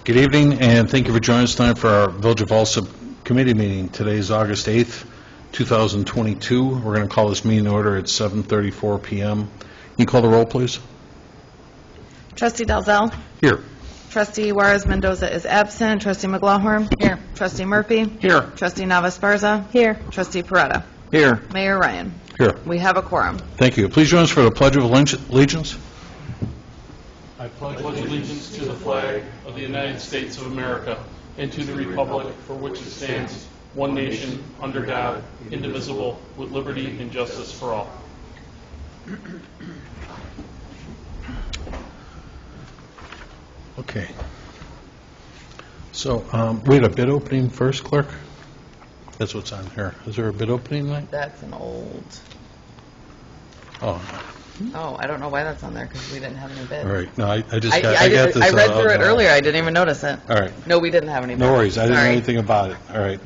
Good evening, and thank you for joining us tonight for our Village of Alsip Committee meeting. Today is August 8th, 2022. We're going to call this meeting to order at 7:34 p.m. Can you call the roll, please? Trustee Dalzell. Here. Trustee Juarez-Mendoza is absent. Trustee McLaughlin. Here. Trustee Murphy. Here. Trustee Navas-Barza. Here. Trustee Peretta. Here. Mayor Ryan. Here. We have a quorum. Thank you. Please join us for the Pledge of Allegiance. I pledge allegiance to the flag of the United States of America and to the republic for which it stands, one nation, under God, indivisible, with liberty and justice for all. Okay. So we had a bid opening first, clerk? That's what's on here. Is there a bid opening tonight? That's an old... Oh, Oh, I don't know why that's on there, because we didn't have any bids. all right. No, I just I, got, I, got this. I read through it earlier. I didn't even notice it. All right. No, we didn't have any bids. No worries. I didn't know Sorry. anything about it. All right.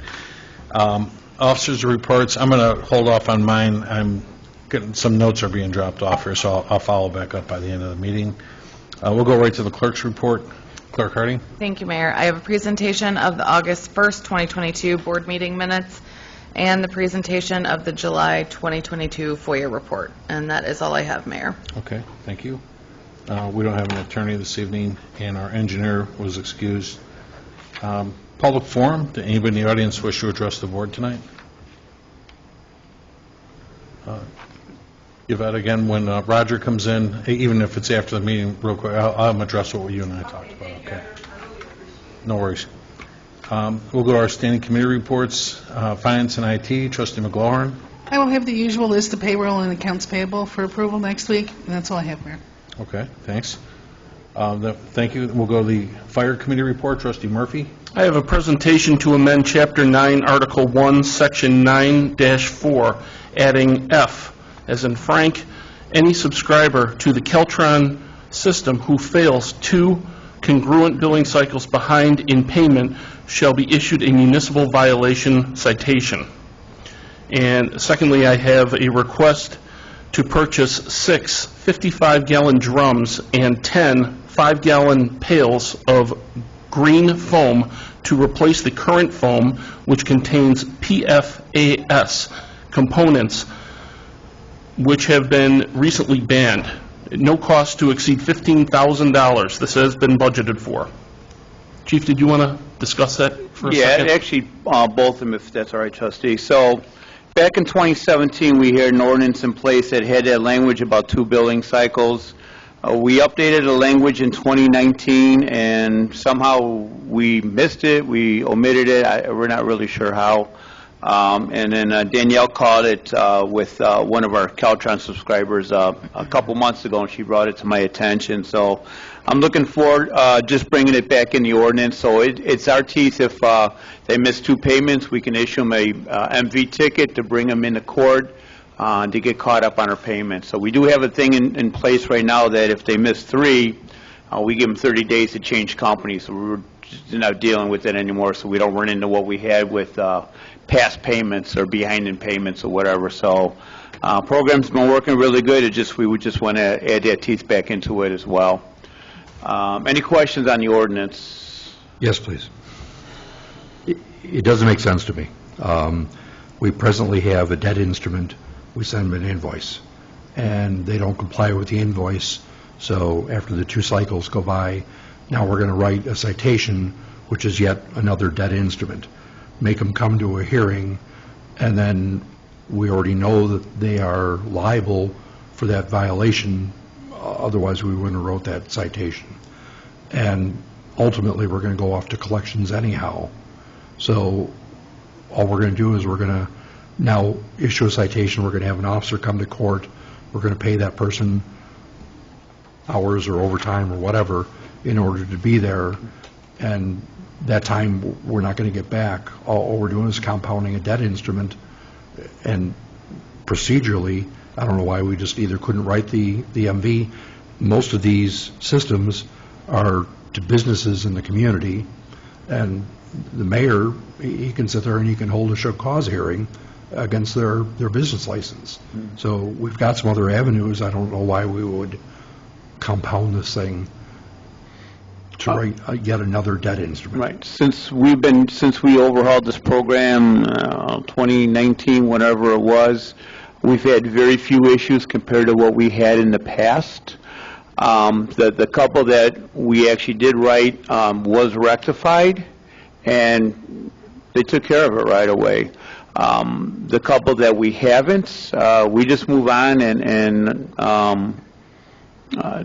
Officers' reports. I'm going to hold off on mine. I'm getting some notes are being dropped off here, so I'll follow back up by the end of the meeting. We'll go right to the clerk's report. Clerk Harding. Thank you, Mayor. I have a presentation of the August 1st, 2022 board meeting minutes and the presentation of the July 2022 FOIA report. And that is all I have, Mayor. Okay. Thank you. We don't have an attorney this evening, and our engineer was excused. Public forum. Did anybody in the audience wish to address the board tonight? Yvette, again, when Roger comes in, even if it's after the meeting, real quick, I'll address what you and I talked about. Okay. No worries. We'll go to our standing committee reports. Finance and IT. Trustee McLaurin. I will have the usual list of payroll and accounts payable for approval next week, and that's all I have, Mayor. Okay, thanks. Thank you. We'll go to the fire committee report. Trustee Murphy. I have a presentation to amend Chapter 9, Article 1, Section 9-4, adding F, as in Frank, any subscriber to the Keltron system who fails 2 congruent billing cycles behind in payment shall be issued a municipal violation citation. And secondly, I have a request to purchase 6 55-gallon drums and 10 5-gallon pails of green foam to replace the current foam, which contains PFAS components, which have been recently banned. No cost to exceed $15,000. This has been budgeted for. Chief, did you want to discuss that for a second? Yeah, actually, both of them, if that's all right, Trustee. So, back in 2017, we had an ordinance in place that had that language about 2 billing cycles. We updated the language in 2019, and somehow we missed it, we omitted it. We're not really sure how. And then Danielle called it with one of our Caltron subscribers a couple months ago, and she brought it to my attention. So I'm looking forward just bringing it back in the ordinance. So it's our teeth. If they miss 2 payments, we can issue them a MV ticket to bring them into court to get caught up on our payments. So we do have a thing in place right now that if they miss 3, we give them 30 days to change companies. So we're just not dealing with it anymore, so we don't run into what we had with past payments or behind in payments or whatever. So program's been working really good. We would just want to add that teeth back into it as well. Any questions on the ordinance? Yes, please. It doesn't make sense to me. We presently have a debt instrument. We send them an invoice, and they don't comply with the invoice. So after the 2 cycles go by, now we're going to write a citation, which is yet another debt instrument. Make them come to a hearing, and then we already know that they are liable for that violation. Otherwise, we wouldn't have wrote that citation. And ultimately, we're going to go off to collections anyhow. So all we're going to do is we're going to now issue a citation. We're going to have an officer come to court. We're going to pay that person hours or overtime or whatever in order to be there, and that time we're not going to get back. All we're doing is compounding a debt instrument, and procedurally, I don't know why we just either couldn't write the MV. Most of these systems are to businesses in the community, and the mayor, he can sit there and he can hold a show cause hearing against their business license. So we've got some other avenues. I don't know why we would compound this thing to write yet another debt instrument. Right. Since we overhauled this program, 2019, whatever it was, we've had very few issues compared to what we had in the past. The couple that we actually did write was rectified, and they took care of it right away. The couple that we haven't, we just move on and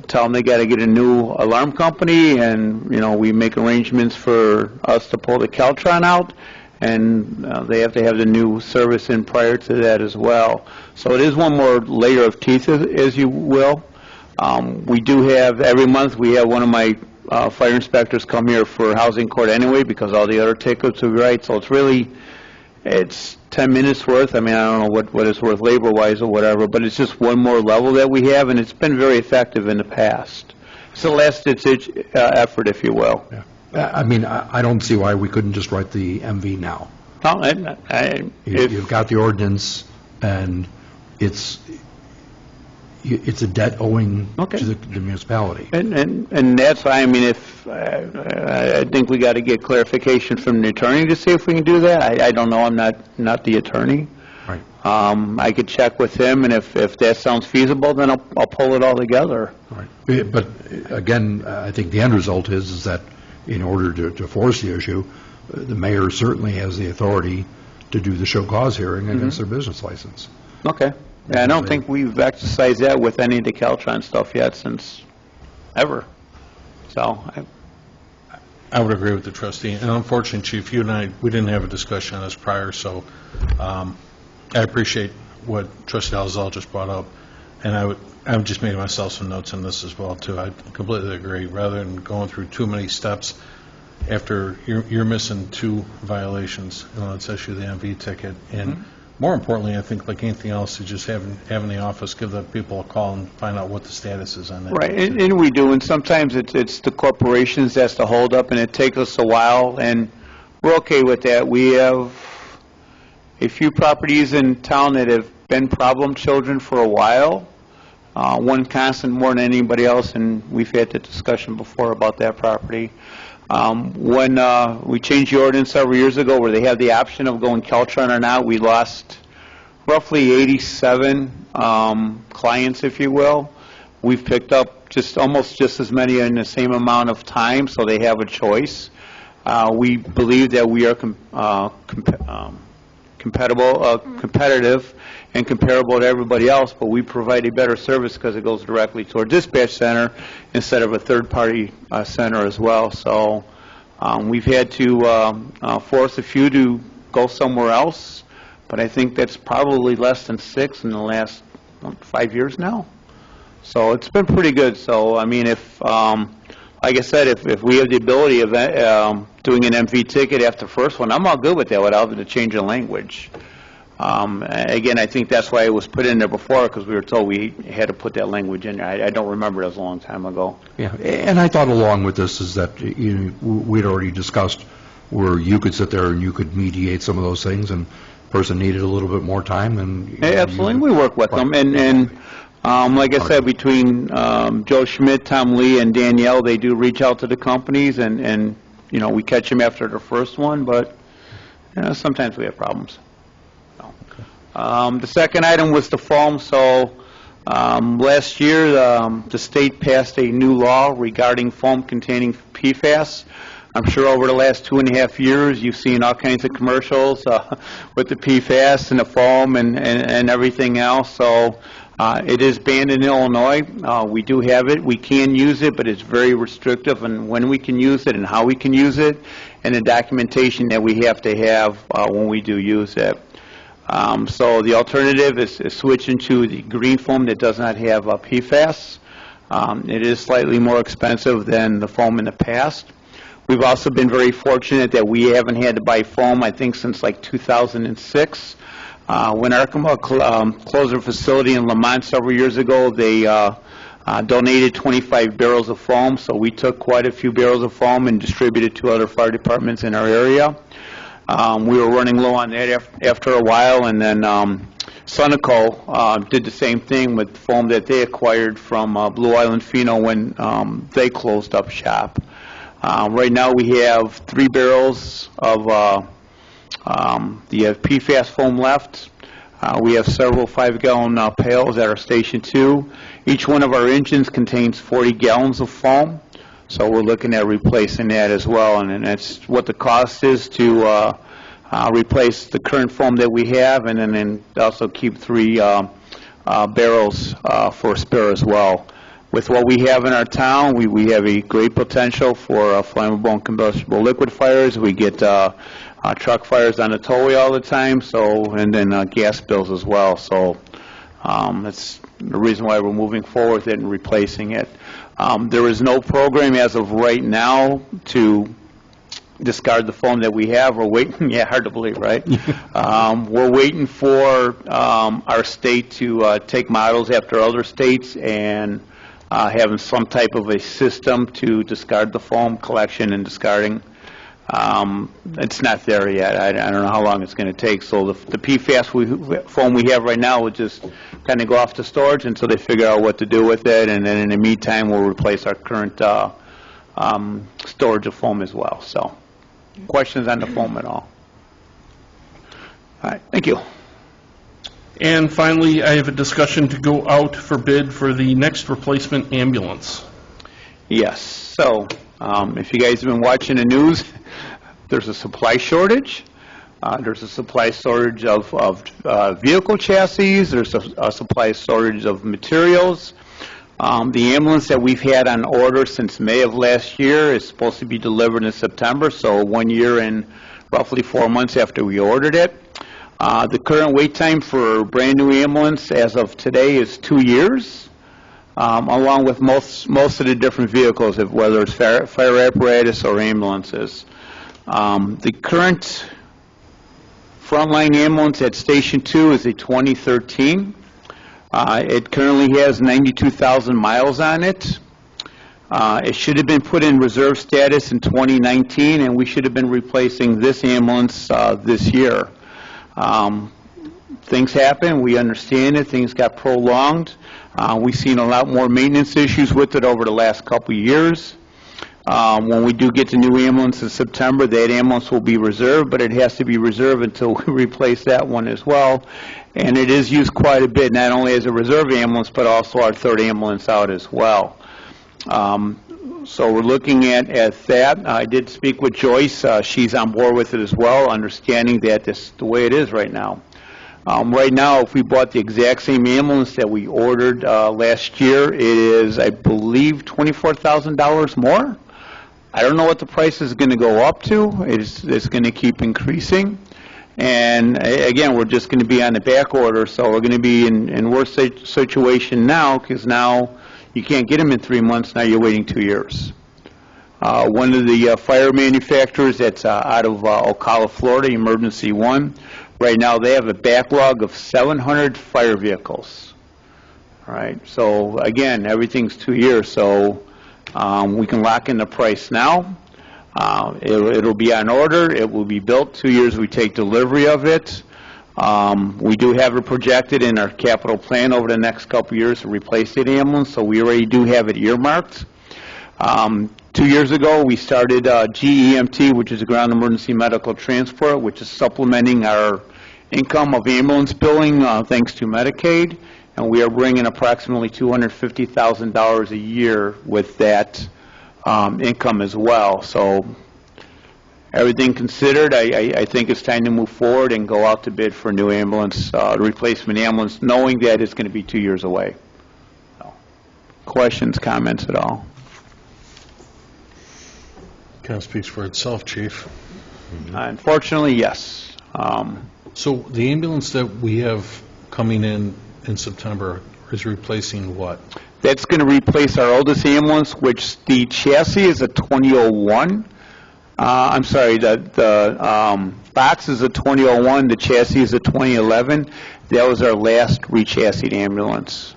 tell them they got to get a new alarm company, and we make arrangements for us to pull the Caltron out, and they have to have the new service in prior to that as well. So it is one more layer of teeth, as you will. We do have, every month, we have one of my fire inspectors come here for housing court anyway, because all the other tickets we write, so it's 10 minutes worth. I mean, I don't know what it's worth labor-wise or whatever, but it's just one more level that we have, and it's been very effective in the past. It's a last-ditch effort, if you will. Yeah. I mean, I don't see why we couldn't just write the MV now. No, You've got the ordinance, and it's a debt owing Okay. to the municipality. And that's why, I mean, if I think we got to get clarification from the attorney to see if we can do that. I don't know. I'm not the attorney. Right. I could check with him, and if that sounds feasible, then I'll pull it all together. Right. But again, I think the end result is that in order to force the issue, the mayor certainly has the authority to do the show cause hearing against their business license. Okay. Yeah, I don't think we've exercised that with any of the Caltron stuff yet since ever. So, I would agree with the trustee. And unfortunately, Chief, you and I, we didn't have a discussion on this prior, so I appreciate what Trustee Alzell just brought up. And I'm just making myself some notes on this as well, too. I completely agree. Rather than going through too many steps, after you're missing 2 violations, let's issue the MV ticket. And more importantly, I think, like anything else, is just having the office give the people a call and find out what the status is on that. right, and we do, and sometimes it's the corporations that's the holdup, and it takes us a while, and we're okay with that. We have a few properties in town that have been problem children for a while. One constant more than anybody else, and we've had the discussion before about that property. When we changed the ordinance several years ago where they have the option of going Caltron or not, we lost roughly 87 clients, if you will. We've picked up almost just as many in the same amount of time, so they have a choice. We believe that we are competitive and comparable to everybody else, but we provide a better service because it goes directly to our dispatch center instead of a third-party center as well. So we've had to force a few to go somewhere else, but I think that's probably less than 6 in the last 5 years now. So it's been pretty good. So, I mean, if, like I said, if we have the ability of doing an MV ticket after the first one, I'm all good with that without having to change the language. Again, I think that's why it was put in there before, because we were told we had to put that language in there. I don't remember, it was a long time ago. Yeah, and I thought along with this is that we'd already discussed where you could sit there and you could mediate some of those things, and the person needed a little bit more time. And absolutely, we work with them. And like I said, between Joe Schmidt, Tom Lee, and Danielle, they do reach out to the companies, and we catch them after the first one, but sometimes we have problems. The second item was the foam. So last year, the state passed a new law regarding foam containing PFAS. I'm sure over the last 2.5 years, you've seen all kinds of commercials with the PFAS and the foam and everything else. So it is banned in Illinois. We do have it. We can use it, but it's very restrictive on when we can use it and how we can use it, and the documentation that we have to have when we do use it. So the alternative is switching to the green foam that does not have PFAS. It is slightly more expensive than the foam in the past. We've also been very fortunate that we haven't had to buy foam, I think, since like 2006. When Arkema closed their facility in Lamont several years ago, they donated 25 barrels of foam, so we took quite a few barrels of foam and distributed to other fire departments in our area. We were running low on that after a while, and then Sunoco did the same thing with foam that they acquired from Blue Island Pheno when they closed up shop. Right now, we have 3 barrels of the PFAS foam left. We have several 5-gallon pails at our Station 2. Each one of our engines contains 40 gallons of foam, so we're looking at replacing that as well, and that's what the cost is to replace the current foam that we have, and then also keep 3 barrels for spare as well. With what we have in our town, we have a great potential for flammable and combustible liquid fires. We get truck fires on the tollway all the time, and then gas spills as well. So that's the reason why we're moving forward with it and replacing it. There is no program as of right now to discard the foam that we have. We're waiting. Yeah, hard to believe, right? We're waiting for our state to take models after other states and having some type of a system to discard the foam, collection and discarding. It's not there yet. I don't know how long it's going to take. So the PFAS foam we have right now will just kind of go off to storage until they figure out what to do with it, and then in the meantime we'll replace our current storage of foam as well. So, questions on the foam at all? All right, thank you. And finally, I have a discussion to go out for bid for the next replacement ambulance. Yes. So, if you guys have been watching the news, there's a supply shortage. There's a supply shortage of vehicle chassis. There's a supply shortage of materials. The ambulance that we've had on order since May of last year is supposed to be delivered in September, so 1 year and roughly 4 months after we ordered it. The current wait time for a brand new ambulance as of today is 2 years, along with most of the different vehicles, whether it's fire apparatus or ambulances. The current frontline ambulance at Station 2 is a 2013. It currently has 92,000 miles on it. It should have been put in reserve status in 2019, and we should have been replacing this ambulance this year. Things happen. We understand it. Things got prolonged. We've seen a lot more maintenance issues with it over the last couple of years. When we do get the new ambulance in September, that ambulance will be reserved, but it has to be reserved until we replace that one as well. And it is used quite a bit, not only as a reserve ambulance, but also our third ambulance out as well. So we're looking at that. I did speak with Joyce. She's on board with it as well, understanding that this is the way it is right now. Right now, if we bought the exact same ambulance that we ordered last year, it is, I believe, $24,000 more. I don't know what the price is going to go up to. It's going to keep increasing. And again, we're just going to be on the back order, so we're going to be in worse situation now, because now you can't get them in 3 months, now you're waiting 2 years. One of the fire manufacturers that's out of Ocala, Florida, Emergency One, right now they have a backlog of 700 fire vehicles. All right, so again, everything's 2 years, so we can lock in the price now. It'll be on order. It will be built 2 years we take delivery of it. We do have it projected in our capital plan over the next couple of years to replace the ambulance, so we already do have it earmarked. 2 years ago, we started GEMT, which is Ground Emergency Medical Transport, which is supplementing our income of ambulance billing thanks to Medicaid, and we are bringing approximately $250,000 a year with that income as well. So everything considered, I think it's time to move forward and go out to bid for a new ambulance, replacement ambulance, knowing that it's going to be 2 years away. So, questions, comments at all? Kind of speaks for itself, Chief. Unfortunately, yes. So the ambulance that we have coming in September is replacing what? That's going to replace our oldest ambulance, which the chassis is a 2001. I'm sorry, the box is a 2001, the chassis is a 2011. That was our last rechassied ambulance.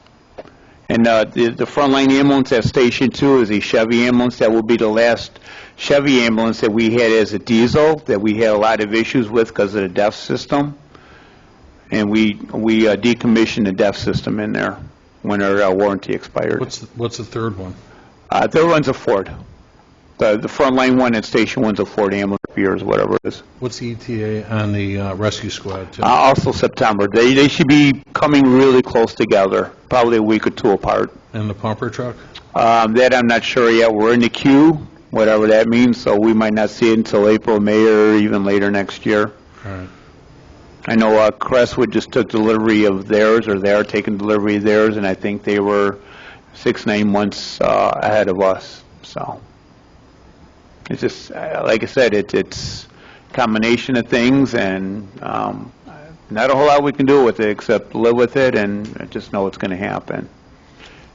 And the frontline ambulance at Station 2 is a Chevy ambulance. That will be the last Chevy ambulance that we had as a diesel that we had a lot of issues with because of the DEF system. And we decommissioned the DEF system in there when our warranty expired. What's the third one? Third one's a Ford. The frontline one at Station 1's a Ford ambulance years, whatever it is. What's the ETA on the rescue squad, too? Also September. They should be coming really close together, probably a week or two apart. And the pumper truck? That I'm not sure yet. We're in the queue, whatever that means, so we might not see it until April, May, or even later next year. All right. I know Crestwood just took delivery of theirs, or they're taking delivery of theirs, and I think they were 6-9 months ahead of us. So it's just, like I said, it's a combination of things, and not a whole lot we can do with it except live with it and just know it's going to happen.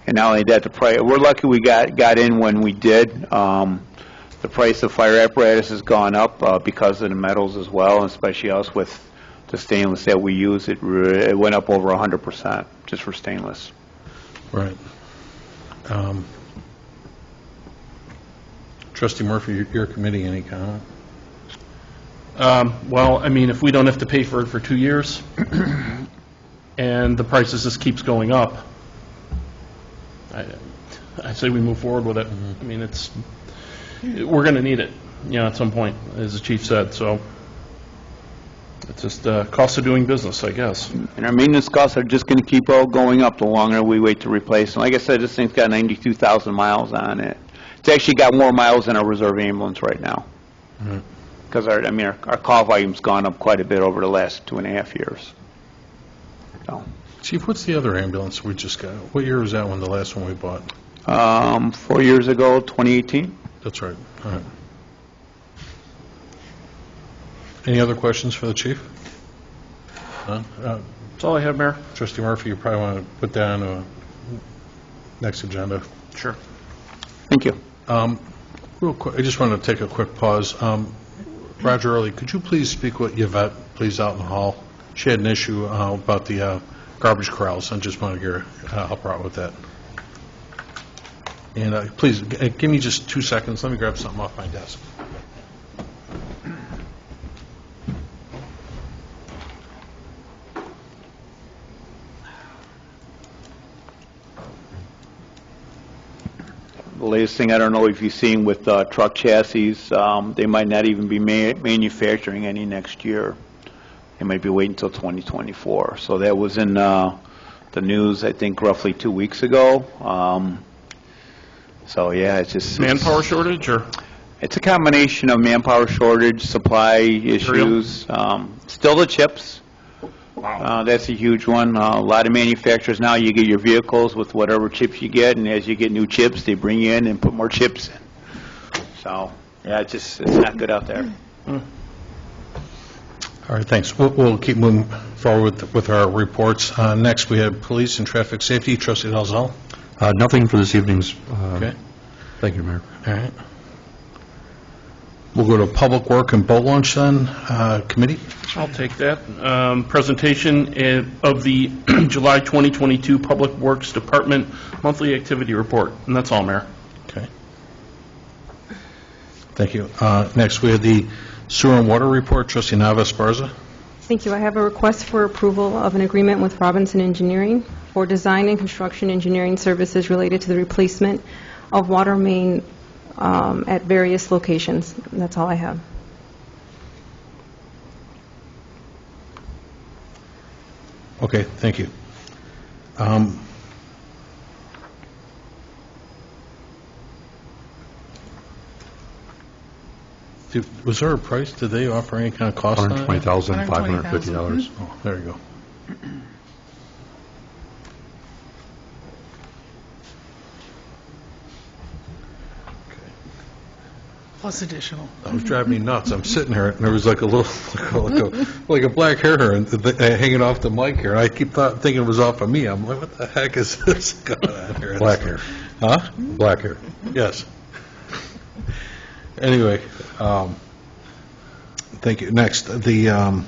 And not only that, the price, we're lucky we got in when we did. The price of fire apparatus has gone up because of the metals as well, especially us with the stainless that we use. It went up over 100% just for stainless. Right. Trustee Murphy, your committee, any comment? Well, I mean, if we don't have to pay for it for 2 years, and the prices just keeps going up, I say we move forward with it. I mean, we're going to need it, at some point, as the chief said, so it's just cost of doing business, I guess. And our maintenance costs are just going to keep going up the longer we wait to replace them. Like I said, this thing's got 92,000 miles on it. It's actually got more miles than our reserve ambulance right now. Because our call volume's gone up quite a bit over the last 2.5 years. So. Chief, what's the other ambulance we just got? What year was that one, the last one we bought? 4 years ago, 2018. That's right. All right. Any other questions for the chief? None? That's all I have, Mayor. Trustee Murphy, you probably want to put that on the next agenda. Sure. Thank you. Real quick, I just wanted to take a quick pause. Roger Early, could you please speak with Yvette, please, out in the hall? She had an issue about the garbage corrals, and just wanted to get her, help her out with that. And please, give me just 2 seconds. Let me grab something off my desk. The latest thing, I don't know if you've seen with truck chassis, they might not even be manufacturing any next year. They might be waiting until 2024. So that was in the news, I think, roughly 2 weeks ago. So, yeah, it's just... Manpower shortage, or? It's a combination of manpower shortage, supply issues, still the chips. Wow. That's a huge one. A lot of manufacturers now, you get your vehicles with whatever chips you get, and as you get new chips, they bring you in and put more chips in. So, yeah, it's not good out there. All right, thanks. We'll keep moving forward with our reports. Next, we have police and traffic safety. Trustee Dalzell. Nothing for this evening's. Okay. Thank you, Mayor. All right. We'll go to Public Work and Boat Launch then, committee. I'll take that. Presentation of the July 2022 Public Works Department Monthly Activity Report. And that's all, Mayor. Okay. Thank you. Next, we have the Sewer and Water Report. Trustee Nava-Esparza. Thank you. I have a request for approval of an agreement with Robinson Engineering for design and construction engineering services related to the replacement of water main at various locations. That's all I have. Okay, thank you. Was there a price? Did they offer any kind of cost on it? $120,550. Oh, there you go. Plus additional. That was driving me nuts. I'm sitting here, and there was like a little, like a black hair hanging off the mic here. And I keep thinking it was off of me. I'm like, what the heck is this going on here? Black hair. Huh? Black hair. Yes. Anyway, thank you. Next, the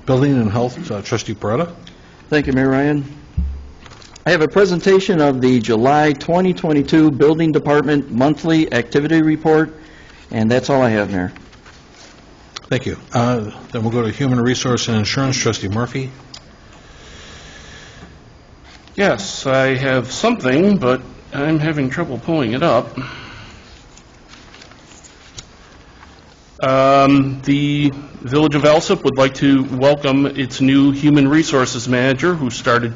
Building and Health, Trustee Beretta. Thank you, Mayor Ryan. I have a presentation of the July 2022 Building Department Monthly Activity Report, and that's all I have, Mayor. Thank you. Then we'll go to Human Resource and Insurance, Trustee Murphy. Yes, I have something, but I'm having trouble pulling it up. The Village of Alsip would like to welcome its new Human Resources Manager, who started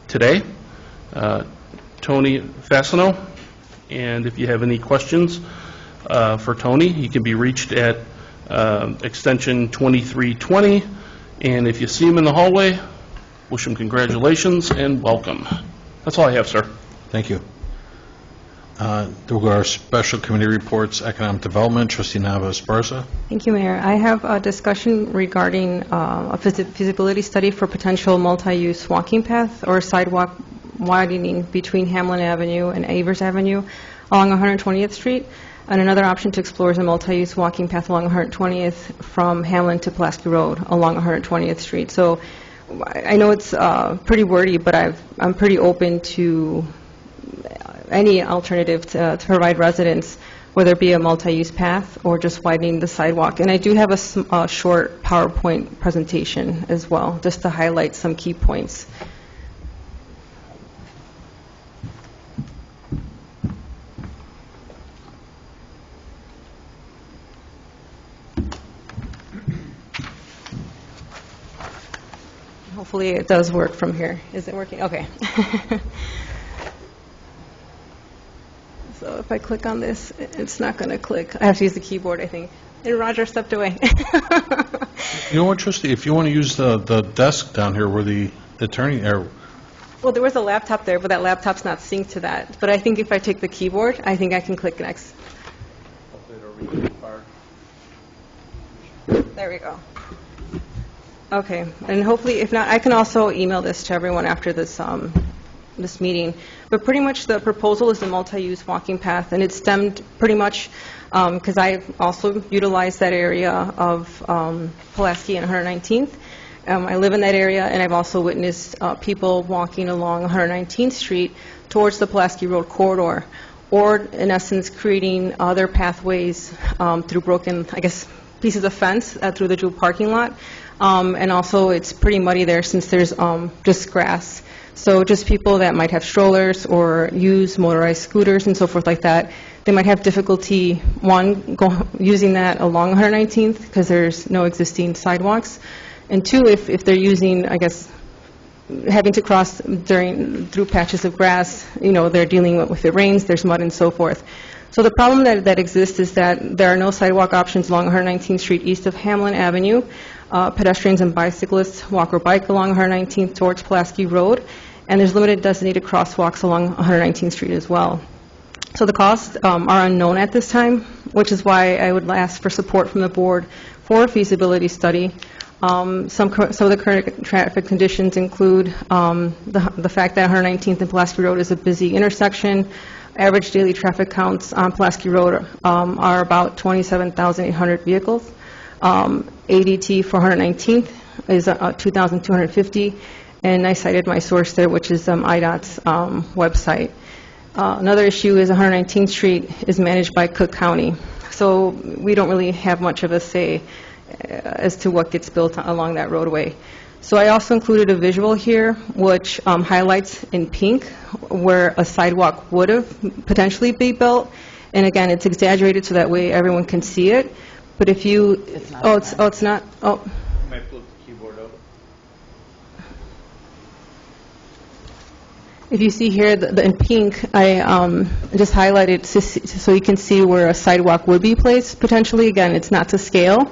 today, Tony Fasano. And if you have any questions for Tony, he can be reached at extension 2320. And if you see him in the hallway, wish him congratulations and welcome. That's all I have, sir. Thank you. We'll go to our special committee reports, economic development, trustee Nava Esparza. Thank you, Mayor. I have a discussion regarding a feasibility study for potential multi-use walking path or sidewalk widening between Hamlin Avenue and Avers Avenue along 120th Street. And another option to explore is a multi-use walking path along 120th from Hamlin to Pulaski Road along 120th Street. So I know it's pretty wordy, but I'm pretty open to any alternative to provide residents, whether it be a multi-use path or just widening the sidewalk. And I do have a short PowerPoint presentation as well, just to highlight some key points. Hopefully it does work from here. Is it working? Okay. So if I click on this, it's not going to click. I have to use the keyboard, I think. And Roger stepped away. You know what, trustee, if you want to use the desk down here where the attorney, Well, there was a laptop there, but that laptop's not synced to that. But I think if I take the keyboard, I think I can click next. There we go. Okay, and hopefully, if not, I can also email this to everyone after this this meeting. But pretty much the proposal is a multi-use walking path, and it stemmed pretty much because I also utilized that area of Pulaski and 119th. I live in that area, and I've also witnessed people walking along 119th Street towards the Pulaski Road corridor, or in essence creating other pathways through broken, I guess, pieces of fence through the dual parking lot. And also it's pretty muddy there since there's just grass. So just people that might have strollers or use motorized scooters and so forth like that, they might have difficulty, one, using that along 119th because there's no existing sidewalks, and two, if they're using, I guess, having to cross through patches of grass, you know, they're dealing with if it rains, there's mud and so forth. So the problem that exists is that there are no sidewalk options along 119th Street east of Hamlin Avenue. Pedestrians and bicyclists walk or bike along 119th towards Pulaski Road, and there's limited designated crosswalks along 119th Street as well. So the costs are unknown at this time, which is why I would ask for support from the board for a feasibility study. Some of the current traffic conditions include the fact that 119th and Pulaski Road is a busy intersection. Average daily traffic counts on Pulaski Road are about 27,800 vehicles. ADT for 119th is 2,250, and I cited my source there, which is IDOT's website. Another issue is 119th Street is managed by Cook County, so we don't really have much of a say as to what gets built along that roadway. So I also included a visual here which highlights in pink where a sidewalk would have potentially be built, and again, it's exaggerated so that way everyone can see it. But if you, it's not. You might flip the keyboard up. If you see here, in pink, I just highlighted so you can see where a sidewalk would be placed potentially. Again, it's not to scale,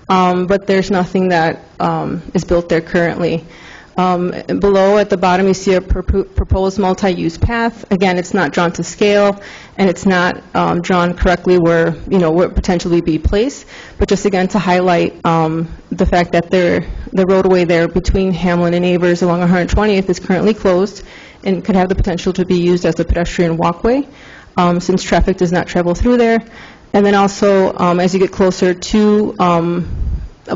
but there's nothing that is built there currently. Below at the bottom, you see a proposed multi-use path. Again, it's not drawn to scale, and it's not drawn correctly where, you know, where it potentially be placed, but just again to highlight the fact that the roadway there between Hamlin and Avers along 120th is currently closed and could have the potential to be used as a pedestrian walkway since traffic does not travel through there. And then also, as you get closer to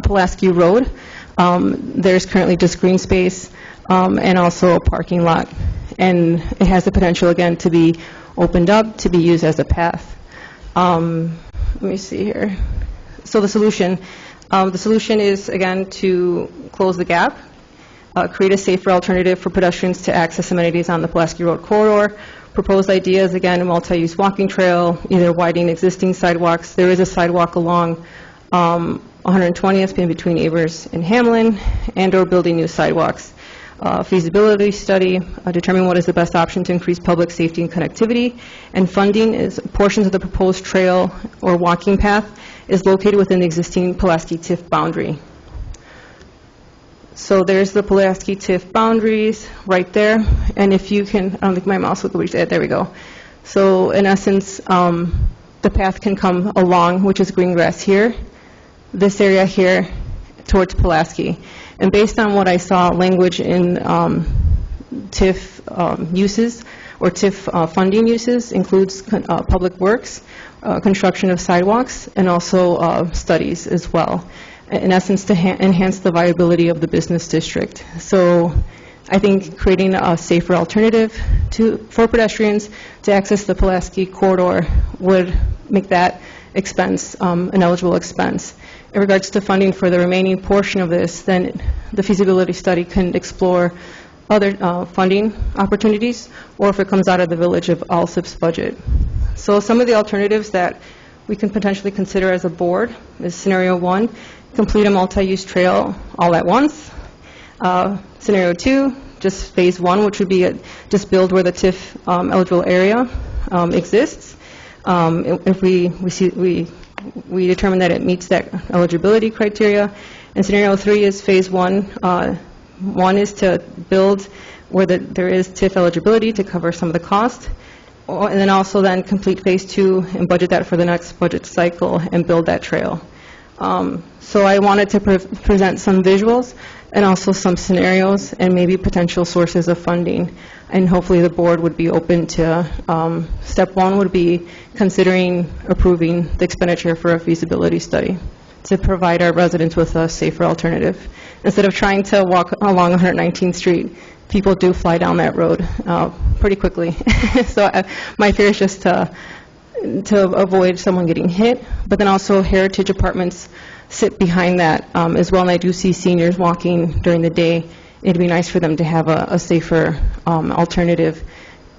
Pulaski Road, there's currently just green space and also a parking lot, and it has the potential again to be opened up to be used as a path. Let me see here. So the solution is again to close the gap, create a safer alternative for pedestrians to access amenities on the Pulaski Road corridor, Proposed ideas, again, a multi-use walking trail, either widening existing sidewalks. There is a sidewalk along 120th in between Avers and Hamlin, and/or building new sidewalks. Feasibility study, determine what is the best option to increase public safety and connectivity. And funding is portions of the proposed trail or walking path is located within the existing Pulaski-TIF boundary. So there's the Pulaski-TIF boundaries right there. And if you can, I don't think my mouse will go, there we go. So in essence, the path can come along, which is green grass here, this area here, towards Pulaski. And based on what I saw, language in TIF uses, or TIF funding uses, includes public works, construction of sidewalks, and also studies as well, in essence to enhance the viability of the business district. So I think creating a safer alternative for pedestrians to access the Pulaski corridor would make that expense an eligible expense. In regards to funding for the remaining portion of this, then the feasibility study can explore other funding opportunities, or if it comes out of the Village of Alsip's budget. So some of the alternatives that we can potentially consider as a board is scenario 1, complete a multi-use trail all at once. Scenario 2, just phase 1, which would be just build where the TIF eligible area exists. If we determine that it meets that eligibility criteria. And scenario 3 is phase 1. One is to build where there is TIF eligibility to cover some of the cost, and then also then complete phase 2 and budget that for the next budget cycle and build that trail. So I wanted to present some visuals and also some scenarios and maybe potential sources of funding. And hopefully the board would be open to, step 1 would be considering approving the expenditure for a feasibility study to provide our residents with a safer alternative. Instead of trying to walk along 119th Street, people do fly down that road pretty quickly. So my fear is just to avoid someone getting hit, but then also heritage apartments sit behind that as well, and I do see seniors walking during the day. It'd be nice for them to have a safer alternative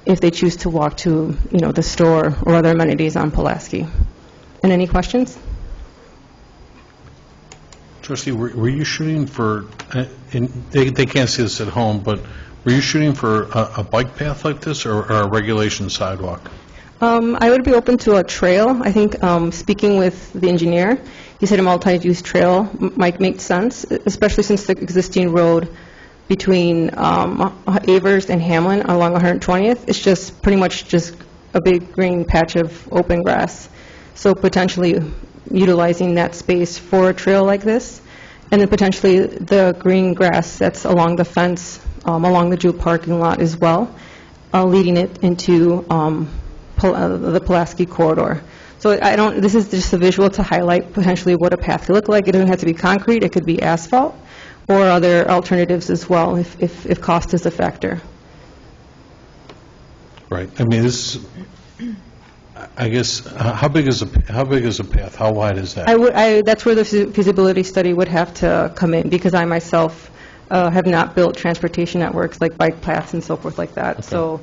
if they choose to walk to, the store or other amenities on Pulaski. And any questions? Trustee, were you shooting for, they can't see this at home, but were you shooting for a bike path like this or a regulation sidewalk? I would be open to a trail. I think speaking with the engineer, he said a multi-use trail might make sense, especially since the existing road between Avers and Hamlin along 120th is just pretty much just a big green patch of open grass. So potentially utilizing that space for a trail like this, and then potentially the green grass that's along the fence, along the Jewel parking lot as well, leading it into the Pulaski corridor. So this is just a visual to highlight potentially what a path could look like. It doesn't have to be concrete, it could be asphalt, or other alternatives as well if cost is a factor. Right. I mean, this, I guess, how big is a path? How wide is that? That's where the feasibility study would have to come in, because I myself have not built transportation networks like bike paths and so forth like that. Okay. So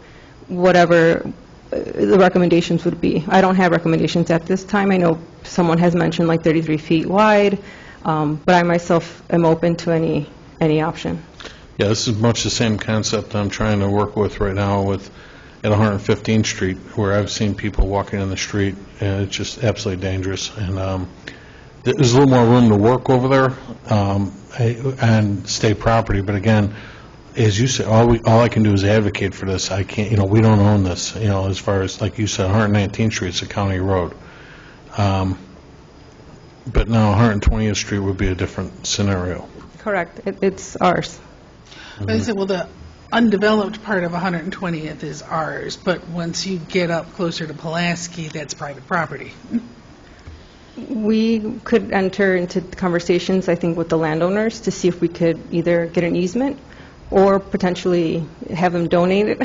whatever the recommendations would be. I don't have recommendations at this time. I know someone has mentioned like 33 feet wide, but I myself am open to any option. Yeah, this is much the same concept I'm trying to work with right now at 115th Street, where I've seen people walking in the street, and it's just absolutely dangerous. And there's a little more room to work over there and state property, but again, as you said, all I can do is advocate for this. I can't, we don't own this, as far as, like you said, 119th Street is a county road. But now 120th Street would be a different scenario. Correct. It's ours. I said, well, the undeveloped part of 120th is ours, but once you get up closer to Pulaski, that's private property. We could enter into conversations, I think, with the landowners to see if we could either get an easement or potentially have them donate it.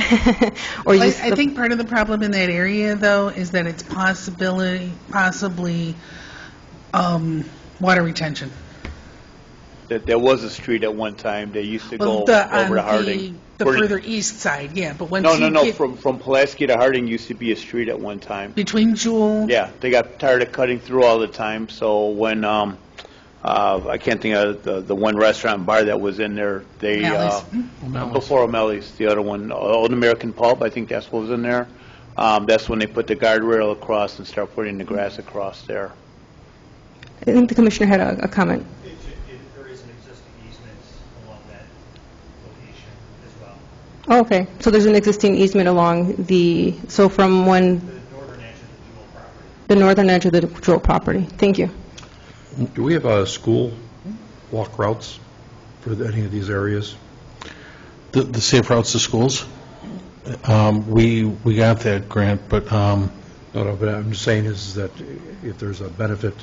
Or I think part of the problem in that area, though, is that it's possibly water retention. that there was a street at one time. They used to Well, go over to Harding. the Where- further east side, yeah, but once No, you no, no, get from Pulaski to Harding used to be a street at one time. between Jewel. Yeah, they got tired of cutting through all the time, so when, I can't think of the one restaurant and bar that was in there, they, Alleys. before O'Malley's, the other one, Old American Pub, I think that's what was in there. That's when they put the guardrail across and start putting the grass across there. I think the commissioner had a comment. There is an existing easement along that location as well. Oh, okay, so there's an existing easement along so from when, The northern edge of the Jewel property. the northern edge of the Jewel property. Thank you. Do we have school walk routes for any of these areas? The safe routes to schools, we got that grant, but No, but I'm just saying is that if there's a benefit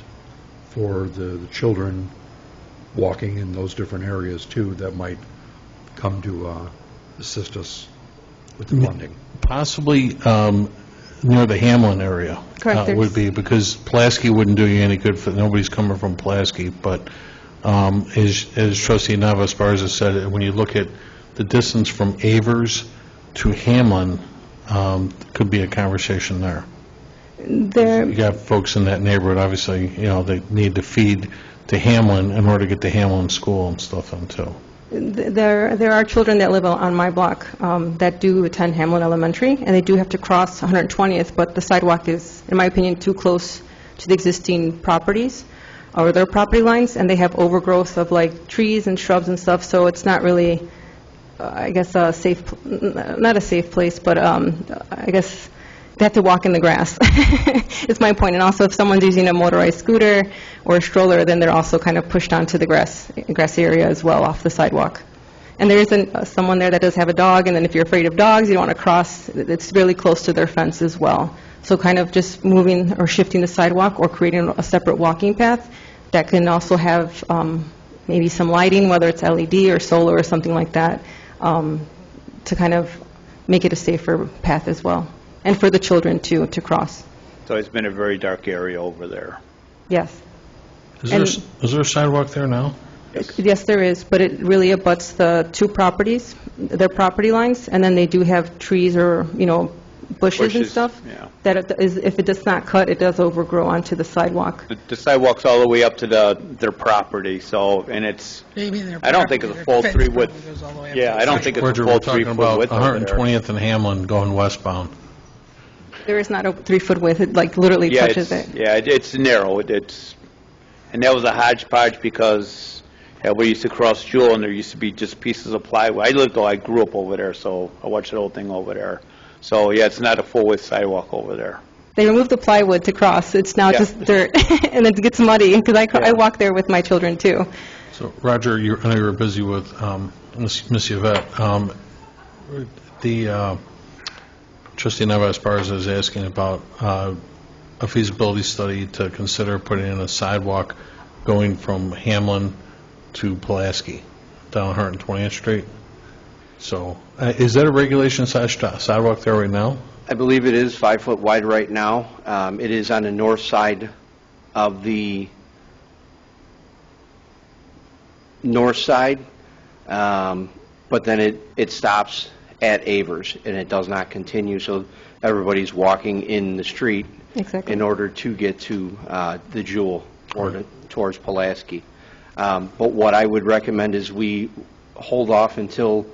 for the children walking in those different areas too, that might come to assist us with the funding. possibly near the Hamlin area. Correct, there's- Would be, because Pulaski wouldn't do you any good, nobody's coming from Pulaski, but as trustee Navas-Barza said, when you look at the distance from Avers to Hamlin, could be a conversation there. There, You got folks in that neighborhood, obviously, they need to feed to Hamlin in order to get to Hamlin school and stuff on too. there are children that live on my block that do attend Hamlin Elementary, and they do have to cross 120th, but the sidewalk is, in my opinion, too close to the existing properties or their property lines, and they have overgrowth of like trees and shrubs and stuff, so it's not really, I guess, a safe, not a safe place, but I guess they have to walk in the grass, is my point. And also, if someone's using a motorized scooter or a stroller, then they're also kind of pushed onto the grassy area as well, off the sidewalk. And there isn't someone there that does have a dog, and then if you're afraid of dogs, you don't want to cross, it's really close to their fence as well. So kind of just moving or shifting the sidewalk or creating a separate walking path that can also have maybe some lighting, whether it's LED or solar or something like that, to kind of make it a safer path as well. And for the children, too, to cross. So it's been a very dark area over there. Yes. Is there a sidewalk there now? Yes, there is, but it really abuts the two properties, their property lines, and then they do have trees or, bushes and stuff. Yeah. That if it does not cut, it does overgrow onto the sidewalk. The sidewalk's all the way up to their property, so, and it's, Maybe their I don't think property, it's a full their fence 3 probably width. goes all the way up Yeah, to I don't the think it's a Roger, full we're 3 talking foot about width over there. 120th and Hamlin going westbound. There is not a 3-foot width, it like literally Yeah, touches it. it's narrow. And that was a hodgepodge because we used to cross Jewel and there used to be just pieces of plywood. I grew up over there, so I watched the whole thing over there. So, yeah, it's not a full width sidewalk over there. They removed the plywood to cross, it's now Yeah. just dirt, and it gets muddy, because I walk there with my children, too. So, Roger, I know you were busy with Miss Yvette. The trustee Navas-Barza is asking about a feasibility study to consider putting in a sidewalk going from Hamlin to Pulaski down 120th Street. So, is that a regulation sidewalk there right now? I believe it is 5 foot wide right now. It is on the north side of the north side, but then it stops at Avers, and it does not continue, so everybody's walking in the street Exactly. in order to get to the Jewel or towards Pulaski. But what I would recommend is we hold off until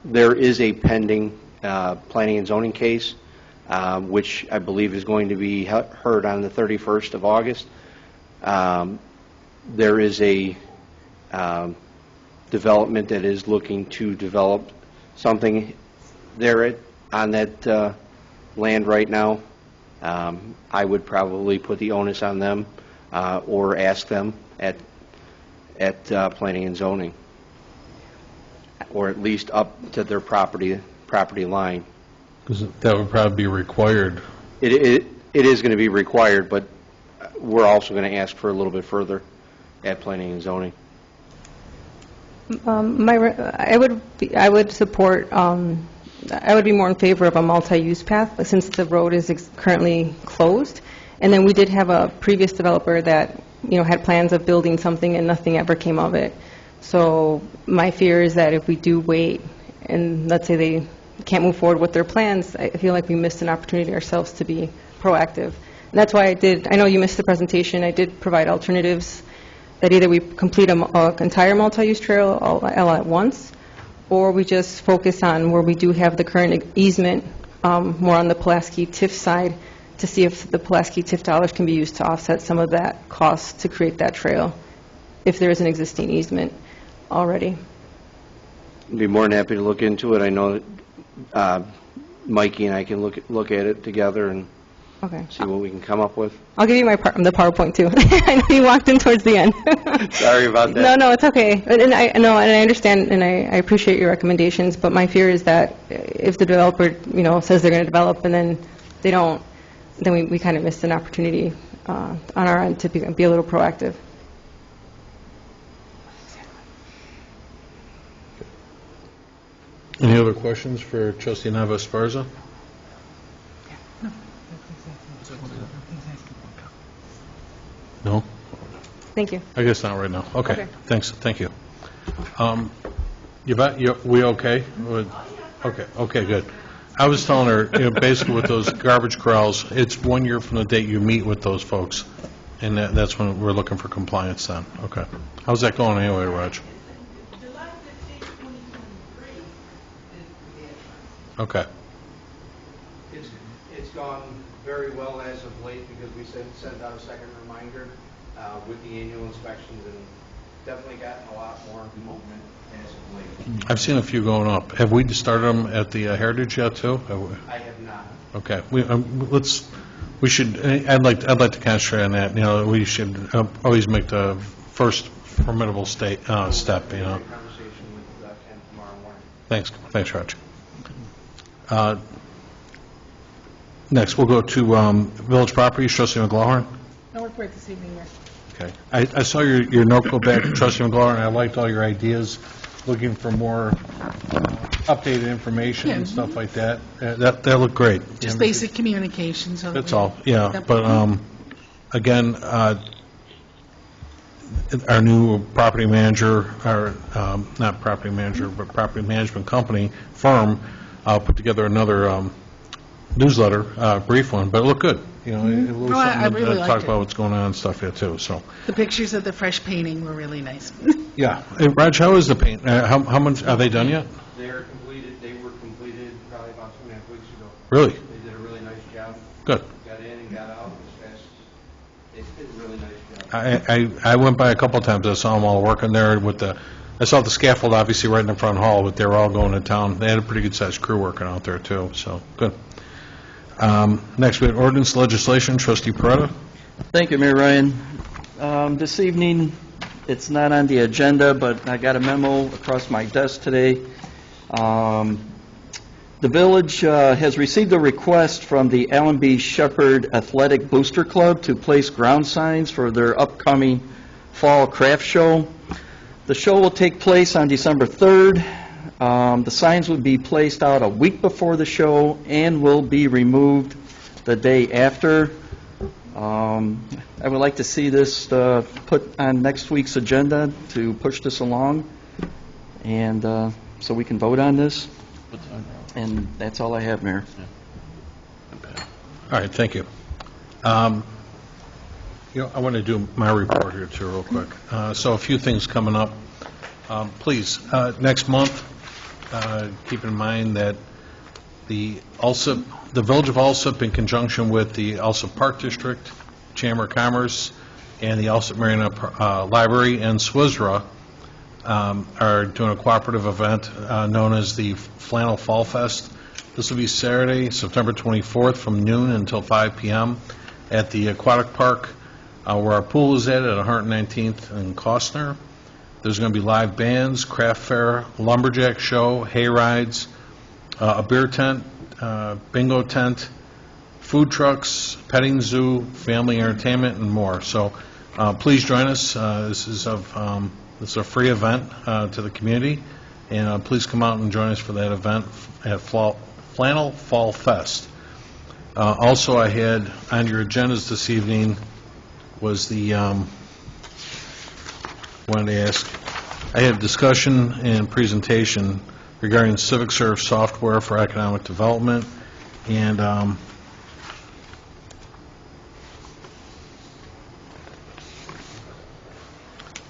there is a pending planning and zoning case, which I believe is going to be heard on the 31st of August. There is a development that is looking to develop something there on that land right now. I would probably put the onus on them or ask them at planning and zoning, or at least up to their property line. Because that would probably be required. It is going to be required, but we're also going to ask for a little bit further at planning and zoning. I would support, I would be more in favor of a multi-use path, but since the road is currently closed. And then we did have a previous developer that had plans of building something and nothing ever came of it. So my fear is that if we do wait and let's say they can't move forward with their plans, I feel like we missed an opportunity ourselves to be proactive. And that's why I know you missed the presentation, I did provide alternatives that either we complete an entire multi-use trail all at once, or we just focus on where we do have the current easement, more on the Pulaski-TIF side, to see if the Pulaski-TIF dollars can be used to offset some of that cost to create that trail, if there is an existing easement already. I'd be more than happy to look into it. I know that Mikey and I can look at it together and Okay. see what we can come up with. I'll give you the PowerPoint too. I know you walked in towards the end. Sorry about that. No, it's okay. And I understand, and I appreciate your recommendations, but my fear is that if the developer, says they're going to develop and then they don't, then we kind of missed an opportunity on our end to be a little proactive. Any other questions for Trustee Nava-Esparza? No? Thank you. I guess not right now. Okay, Okay. thanks, thank you. We okay? Okay, good. I was telling her, basically with those garbage corrals, it's 1 year from the date you meet with those folks, and that's when we're looking for compliance then. Okay. How's that going anyway, Raj? Okay. It's gone very well as of late because we sent out a second reminder with the annual inspections and definitely gotten a lot more movement as of late. I've seen a few going up. Have we started them at the Heritage yet, too? I have not. Okay. We should, I'd like to concentrate on that. We should always make the first formidable step, Conversation with Ken tomorrow morning. Thanks, Raj. Next, we'll go to Village Properties, Trustee McGlowan. No report this evening, Mayor. Okay. I saw your note go back, Trustee McGlowan, and I liked all your ideas, looking for more updated information and stuff like that. That looked great. Just basic communication. So That's all, yeah. But, again, our new property manager, or not property manager, but property management company, firm, put together another newsletter, brief one, but it looked good. It was I something really to liked talk it. about what's going on and stuff here, too, so. The pictures of the fresh painting were really nice. Yeah. Hey, Raj, how is the paint? How much, are they done yet? They were completed probably about 2.5 weeks ago. Really? They did a really nice job. Good. Got in and got out as fast. They did a really nice job. I went by a couple of times, I saw them all working there with I saw the scaffold obviously right in the front hall, but they were all going to town. They had a pretty good-sized crew working out there, too, so, good. Next, we have ordinance legislation, Trustee Peretta. Thank you, Mayor Ryan. This evening, it's not on the agenda, but I got a memo across my desk today. The village has received a request from the Allen B. Shepherd Athletic Booster Club to place ground signs for their upcoming fall craft show. The show will take place on December 3rd. The signs will be placed out a week before the show and will be removed the day after. I would like to see this put on next week's agenda to push this along, and so we can vote on this. And that's all I have, Mayor. All right, thank you. I want to do my report here, too, real quick. So a few things coming up. Please, next month, keep in mind that the Village of Alsip, in conjunction with the Alsip Park District, Chamber of Commerce, and the Alsip Marina Library and SWISRA are doing a cooperative event known as the Flannel Fall Fest. This will be Saturday, September 24th, from noon until 5 p.m. at the Aquatic Park, where our pool is at 119th and Costner. There's going to be live bands, craft fair, lumberjack show, hay rides, a beer tent, bingo tent, food trucks, petting zoo, family entertainment, and more. So please join us. This is a free event to the community, and please come out and join us for that event at Flannel Fall Fest. Also, I had on your agendas this evening was the wanted to ask. I had discussion and presentation regarding Civic Serve software for economic development, and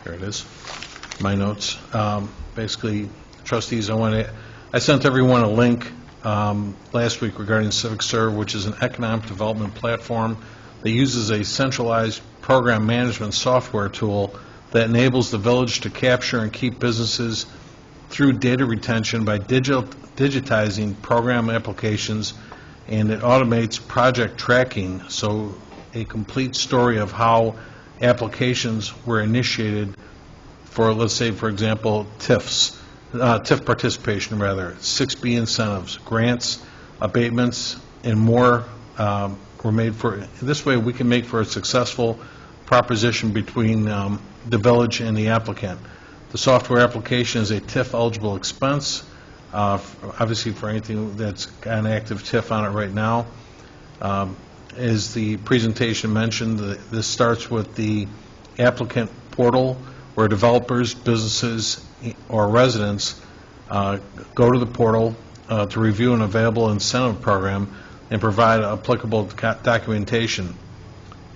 here it is, my notes. Basically, trustees, I sent everyone a link last week regarding Civic Serve, which is an economic development platform that uses a centralized program management software tool that enables the village to capture and keep businesses through data retention by digitizing program applications, and it automates project tracking, so a complete story of how applications were initiated for, let's say, for example, TIF participation, rather, 6B incentives, grants, abatements, and more were made for. This way, we can make for a successful proposition between the village and the applicant. The software application is a TIF-eligible expense, obviously for anything that's got an active TIF on it right now. As the presentation mentioned, this starts with the applicant portal, where developers, businesses, or residents go to the portal to review an available incentive program and provide applicable documentation.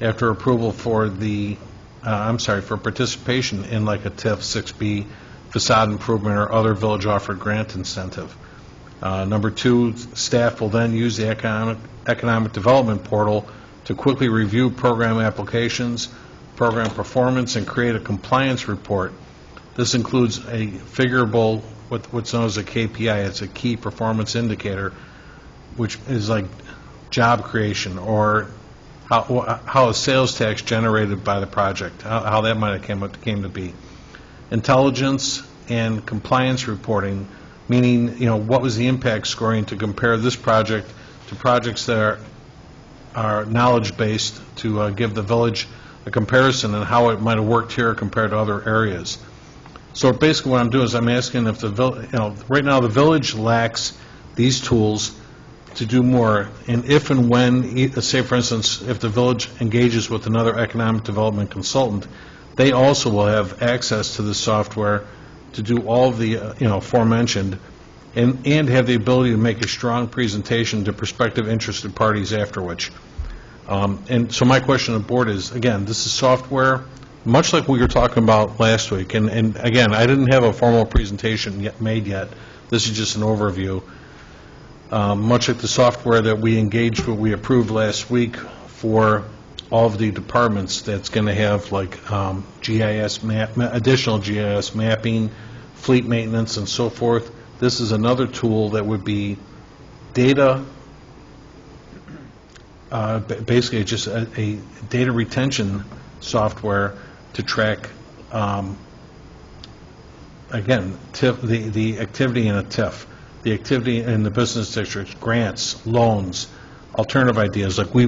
After approval for for participation in like a TIF 6B, facade improvement, or other village-offered grant incentive. Number two, staff will then use the economic development portal to quickly review program applications, program performance, and create a compliance report. This includes a figurable, what's known as a KPI. It's a key performance indicator, which is like job creation, or how a sales tax generated by the project, how that might have came to be. Intelligence and compliance reporting, meaning, what was the impact scoring to compare this project to projects that are knowledge-based, to give the village a comparison and how it might have worked here compared to other areas. So basically what I'm doing is I'm asking if right now the village lacks these tools to do more, and if and when, say for instance, if the village engages with another economic development consultant, they also will have access to the software to do all of the aforementioned, and have the ability to make a strong presentation to prospective interested parties afterwards. And so my question to the board is, again, this is software, much like we were talking about last week, and again, I didn't have a formal presentation made yet. This is just an overview. Much like the software that we engaged with, we approved last week for all of the departments, that's going to have like GIS additional GIS mapping, fleet maintenance, and so forth. This is another tool that would be data, basically just a data retention software to track, again, the activity in a TIF, the activity in the business districts, grants, loans, alternative ideas. Like we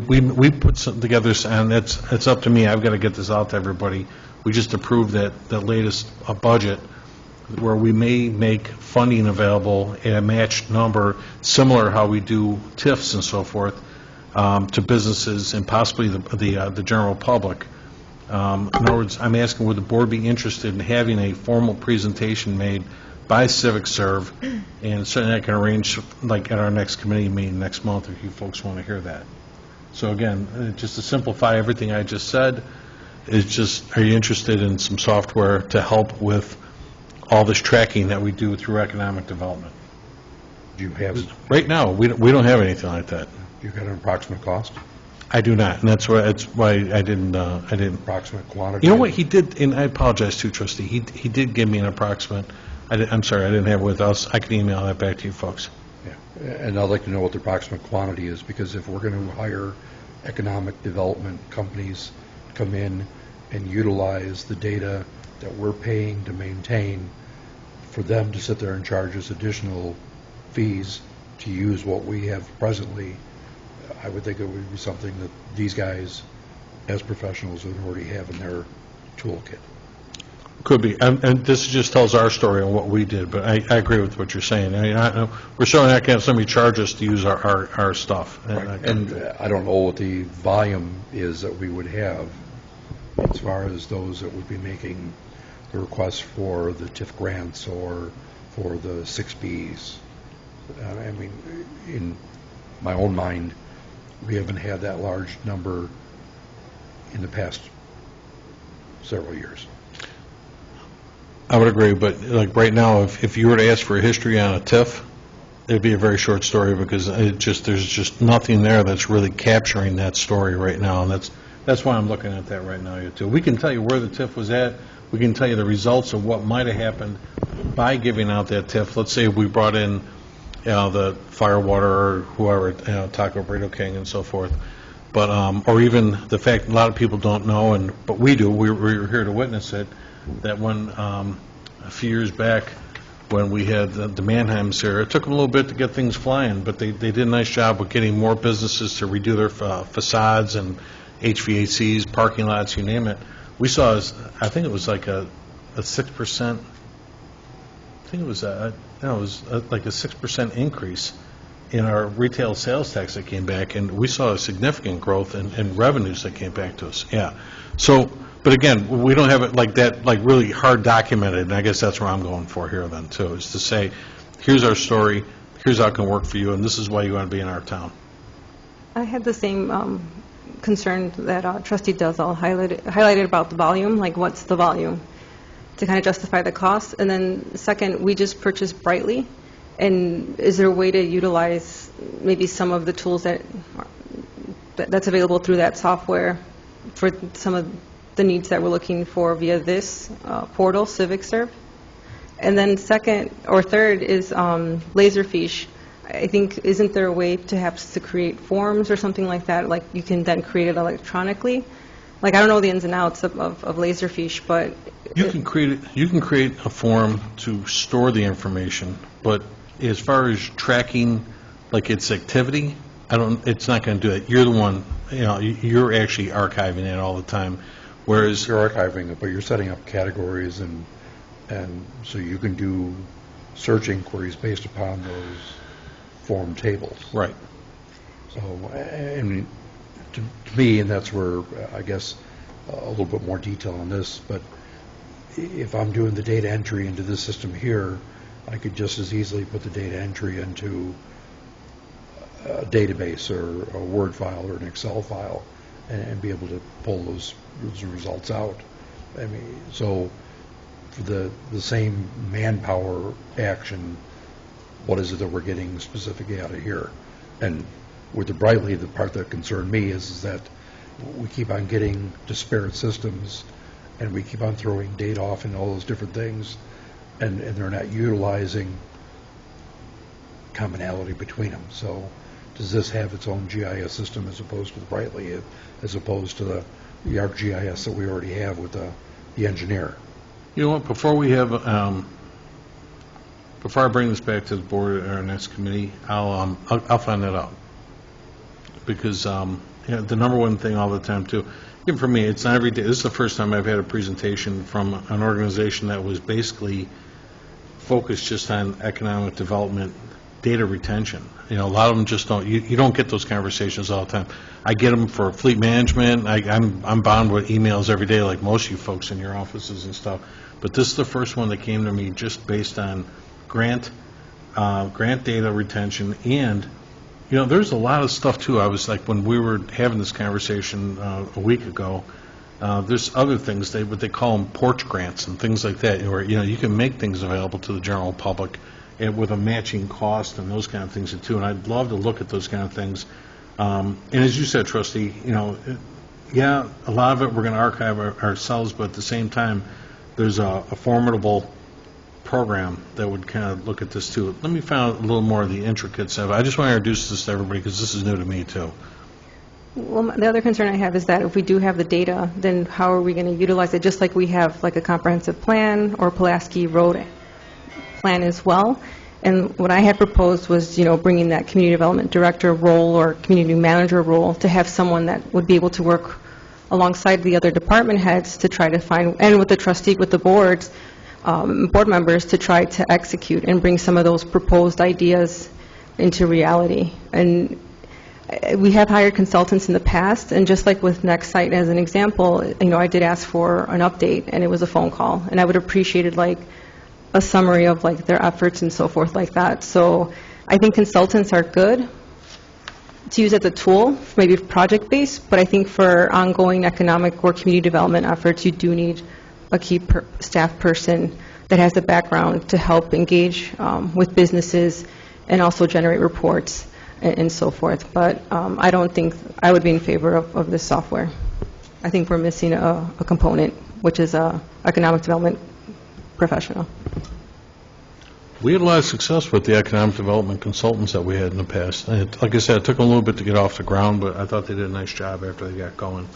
put something together, and it's up to me. I've got to get this out to everybody. We just approved that latest budget, where we may make funding available at a matched number, similar how we do TIFs and so forth, to businesses and possibly the general public. In other words, I'm asking, would the board be interested in having a formal presentation made by Civic Serve, and certainly I can arrange, like at our next committee meeting next month, if you folks want to hear that. So again, just to simplify everything I just said, is just, are you interested in some software to help with all this tracking that we do through economic development? Do you have, Right now, we don't have anything like that. you got an approximate cost? I do not, and that's why I didn't. Approximate quantity? You know what, he did, and I apologize too, trustee, he did give me an approximate. I'm sorry, I didn't have it with us. I can email that back to you folks. Yeah, and I'd like to know what the approximate quantity is, because if we're going to hire economic development companies to come in and utilize the data that we're paying to maintain, for them to sit there and charge us additional fees to use what we have presently, I would think it would be something that these guys, as professionals, would already have in their toolkit. Could be, and this just tells our story on what we did, but I agree with what you're saying. I mean, we're certainly not going to have somebody charge us to use our stuff. And I don't know what the volume is that we would have as far as those that would be making the requests for the TIF grants or for the 6Bs. I mean, in my own mind, we haven't had that large number in the past several years. I would agree, but like right now, if you were to ask for a history on a TIF, it'd be a very short story because there's just nothing there that's really capturing that story right now, and that's why I'm looking at that right now, you too. We can tell you where the TIF was at. We can tell you the results of what might have happened by giving out that TIF. Let's say we brought in, the Firewater or whoever, Taco Burrito King and so forth. But, or even the fact a lot of people don't know, but we do, we're here to witness it, that when, a few years back, when we had the Manheims here, it took them a little bit to get things flying, but they did a nice job with getting more businesses to redo their facades and HVACs, parking lots, you name it. We saw, I think it was like a 6%, I think it was like a 6% increase in our retail sales tax that came back, and we saw a significant growth in revenues that came back to us. Yeah. So, but again, we don't have it like that, like really hard documented, and I guess that's where I'm going for here then too, is to say, here's our story, here's how it can work for you, and this is why you want to be in our town. I had the same concern that Trustee Duzell highlighted about the volume, like what's the volume, to kind of justify the cost. And then second, we just purchased Brightly, and is there a way to utilize maybe some of the tools that's available through that software for some of the needs that we're looking for via this portal, CivicServe? And then second or third is Laserfiche. I think, isn't there a way to create forms or something like that? Like you can then create it electronically? Like I don't know the ins and outs of Laserfiche, but You can create a form to store the information, but as far as tracking like its activity, it's not going to do it. You're the one, you're actually archiving it all the time. Whereas You're archiving it, but you're setting up categories, and so you can do search inquiries based upon those form tables. right. So, I mean, to me, and that's where, I guess, a little bit more detail on this, but if I'm doing the data entry into this system here, I could just as easily put the data entry into a database or a Word file or an Excel file and be able to pull those results out. I mean, so for the same manpower action, what is it that we're getting specifically out of here? And with the Brightly, the part that concerned me is that we keep on getting disparate systems, and we keep on throwing data off and all those different things, and they're not utilizing commonality between them. So does this have its own GIS system as opposed to the Brightly, as opposed to the ArcGIS that we already have with the engineer? You know what, before I bring this back to the board or our next committee, I'll find that out. Because the number one thing all the time too, even for me, it's not every day. This is the first time I've had a presentation from an organization that was basically focused just on economic development, data retention. A lot of them just don't. You don't get those conversations all the time. I get them for fleet management. I'm bound with emails every day, like most of you folks in your offices and stuff. But this is the first one that came to me just based on grant data retention. And there's a lot of stuff too. I was like, when we were having this conversation a week ago, there's other things, what they call them porch grants and things like that, where you can make things available to the general public and with a matching cost and those kind of things too. And I'd love to look at those kind of things. And as you said, Trustee, a lot of it we're going to archive ourselves, but at the same time, there's a formidable program that would kind of look at this too. Let me find out a little more of the intricate stuff. I just want to introduce this to everybody because this is new to me too. Well, the other concern I have is that if we do have the data, then how are we going to utilize it? Just like we have like a comprehensive plan or Pulaski Road plan as well. And what I had proposed was, bringing that community development director role or community manager role to have someone that would be able to work alongside the other department heads to try to find, and with the trustee, with the boards, board members, to try to execute and bring some of those proposed ideas into reality. And we have hired consultants in the past, and just like with Next Site as an example, I did ask for an update, and it was a phone call, and I would have appreciated like a summary of like their efforts and so forth like that. So I think consultants are good to use as a tool, maybe project-based, but I think for ongoing economic or community development efforts, you do need a key staff person that has the background to help engage with businesses and also generate reports and so forth. But I don't think I would be in favor of this software. I think we're missing a component, which is a economic development professional. We had a lot of success with the economic development consultants that we had in the past. Like I said, it took them a little bit to get off the ground, but I thought they did a nice job after they got going.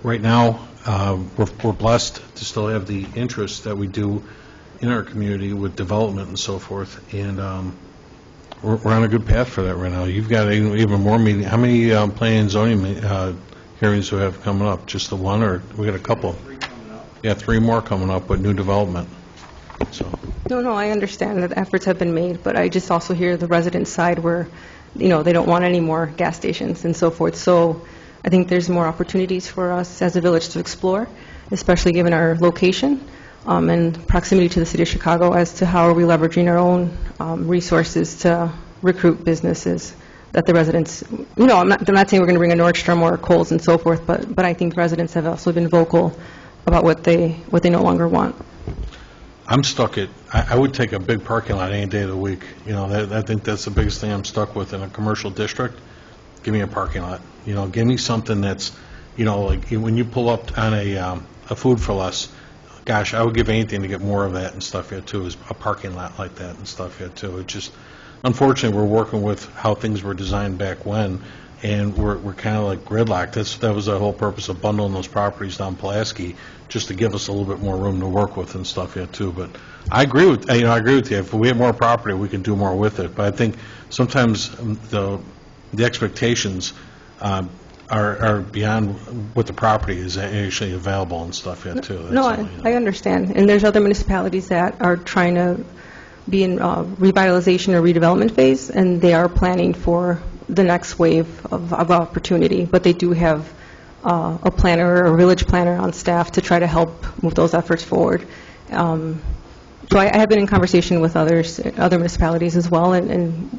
Right now, we're blessed to still have the interest that we do in our community with development and so forth, and we're on a good path for that right now. You've got even more meetings. How many planning and zoning hearings do we have coming up? Just the one, or we got a couple? Yeah, 3 more coming up with new development. So. No, I understand that efforts have been made, but I just also hear the resident side where, they don't want any more gas stations and so forth. So I think there's more opportunities for us as a village to explore, especially given our location and proximity to the city of Chicago, as to how are we leveraging our own resources to recruit businesses that the residents, I'm not saying we're going to bring a Nordstrom or Kohl's and so forth, but I think residents have also been vocal about what they no longer want. I'm stuck at, I would take a big parking lot any day of the week. I think that's the biggest thing I'm stuck with in a commercial district. Give me a parking lot. Give me something that's, like when you pull up on a Food for Less, gosh, I would give anything to get more of that and stuff yet too, is a parking lot like that and stuff yet too. It just, unfortunately, we're working with how things were designed back when, and we're kind of like gridlocked. That was the whole purpose of bundling those properties down Pulaski, just to give us a little bit more room to work with and stuff yet too. But I agree with you. If we have more property, we can do more with it. But I think sometimes the expectations are beyond what the property is actually available and stuff yet too. No, I understand. And there's other municipalities that are trying to be in revitalization or redevelopment phase, and they are planning for the next wave of opportunity, but they do have a planner or a village planner on staff to try to help move those efforts forward. So I have been in conversation with other municipalities as well, and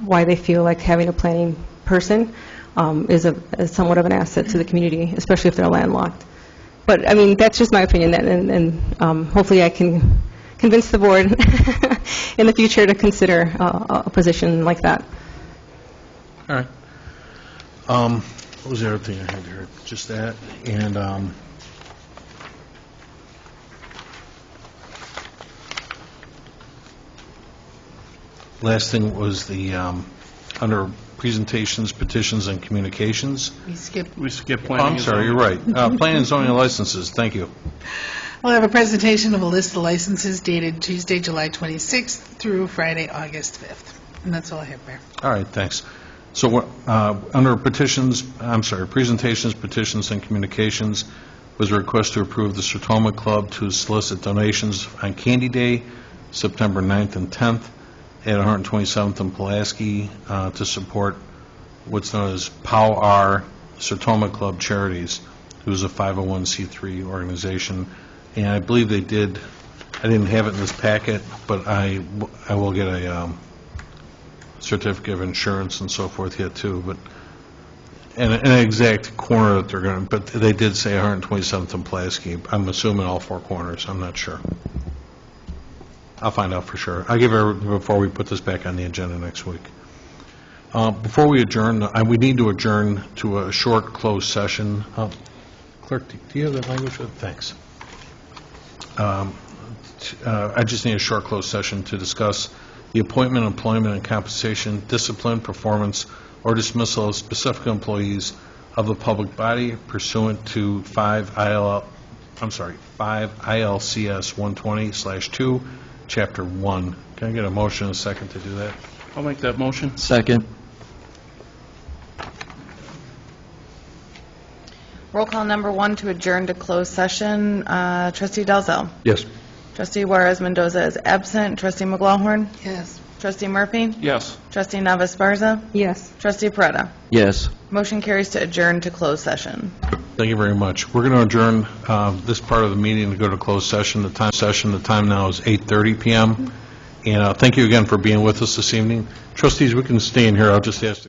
why they feel like having a planning person is somewhat of an asset to the community, especially if they're landlocked. But, I mean, that's just my opinion, and hopefully I can convince the board in the future to consider a position like that. All right. What was the other thing I had here? Just that, and last thing was the under presentations, petitions, and communications. We skipped. Oh, I'm sorry, you're right. Planning and zoning licenses. Thank you. We'll have a presentation of a list of licenses dated Tuesday, July 26th through Friday, August 5th. And that's all I have, Mayor. All right, thanks. So under presentations, petitions, and communications was a request to approve the Sertoma Club to solicit donations on Candy Day, September 9th and 10th at 127th and Pulaski to support what's known as POW-R Sertoma Club Charities, who's a 501c3 organization. And I believe they did, I didn't have it in this packet, but I will get a certificate of insurance and so forth yet too, but and an exact corner that they're going to, but they did say 127th and Pulaski. I'm assuming all 4 corners. I'm not sure. I'll find out for sure. I'll give her before we put this back on the agenda next week. Before we adjourn, we need to adjourn to a short closed session. Clerk, do you have that language? Thanks. I just need a short closed session to discuss the appointment, employment, and compensation, discipline, performance, or dismissal of specific employees of the public body pursuant to 5 ILCS 120/2, Chapter 1. Can I get a motion and a second to do that? I'll make that motion. Second. Roll call number 1 to adjourn to closed session. Trustee Dalzell. Yes. Trustee Juarez Mendoza is absent. Trustee McLaughlin. Yes. Trustee Murphy? Yes. Trustee Navas Barza? Yes. Trustee Peretta? Yes. Motion carries to adjourn to closed session. Thank you very much. We're going to adjourn this part of the meeting to go to closed session. The time now is 8:30 p.m. And thank you again for being with us this evening. Trustees, we can stay in here. I'll just ask